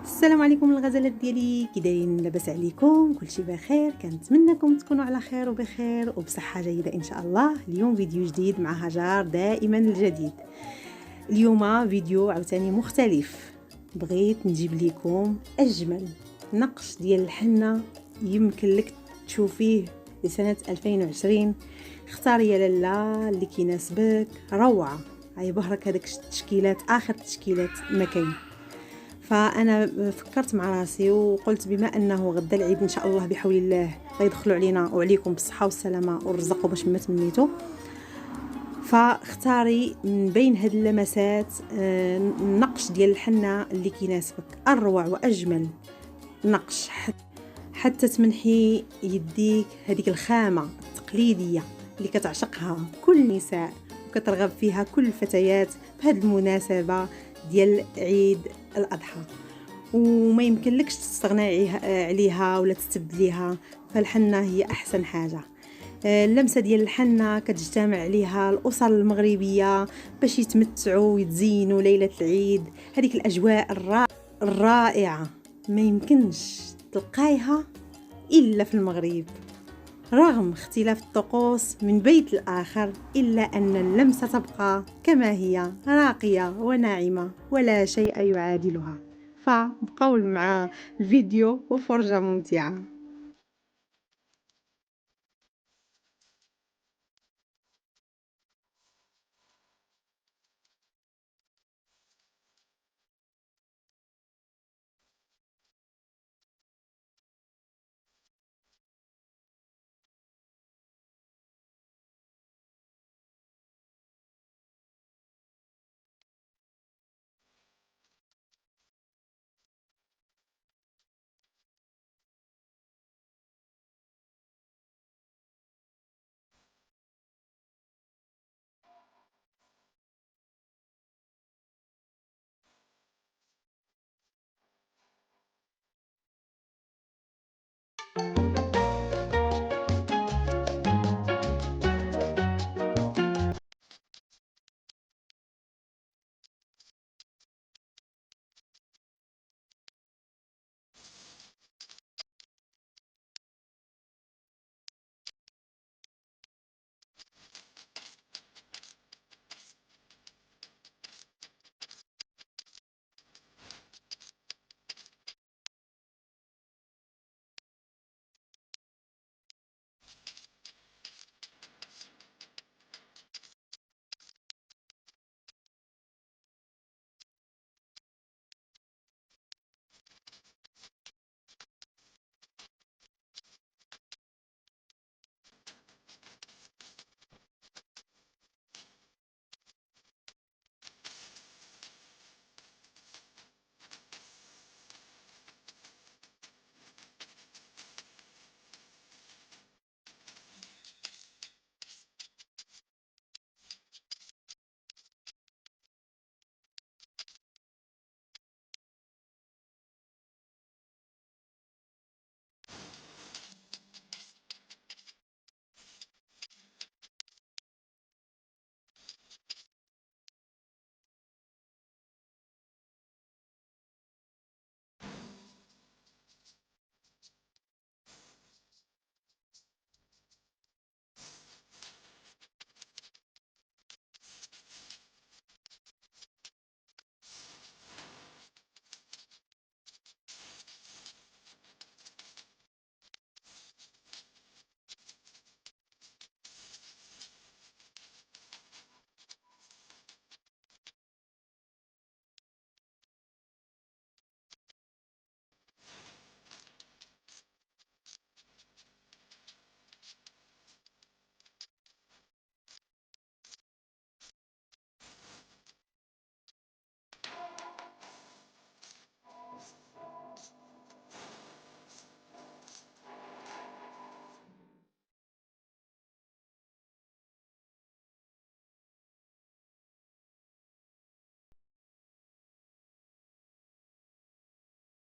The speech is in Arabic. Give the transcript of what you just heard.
السلام عليكم الغزالات ديالي، كي دايرين؟ لاباس عليكم؟ كلشي بخير؟ كنتمنىكم تكونوا على خير وبخير وبصحه جيده ان شاء الله. اليوم فيديو جديد مع هاجر، دائما الجديد. اليوم فيديو عاوتاني مختلف، بغيت نجيب لكم اجمل نقش ديال الحنه يمكن لك تشوفيه لسنه 2020. اختاري يا لاله اللي كيناسبك، روعه. هاي بهرك هذاك التشكيلات، اخر تشكيلات ما كاين. فانا فكرت مع راسي وقلت بما انه غدا العيد ان شاء الله بحول الله غيدخلوا علينا وعليكم بالصحه والسلامه والرزق باش ما تمنيتوا، فاختاري من بين هاد اللمسات النقش ديال الحنه اللي كيناسبك، اروع واجمل نقش حتى تمنحي يديك هذيك الخامه التقليديه اللي كتعشقها كل النساء وكترغب فيها كل الفتيات بهذه المناسبه ديال عيد الأضحى، وما يمكن لكش تستغنى عليها ولا تستبدليها. فالحنة هي أحسن حاجة. اللمسة ديال الحنة كتجتمع عليها الأسر المغربية باش يتمتعوا ويتزينوا ليلة العيد. هذيك الأجواء الرائعة ما يمكنش تلقايها إلا في المغرب، رغم اختلاف الطقوس من بيت الآخر، إلا أن اللمسة تبقى كما هي، راقية وناعمة ولا شيء يعادلها. فبقوا مع الفيديو وفرجة ممتعة.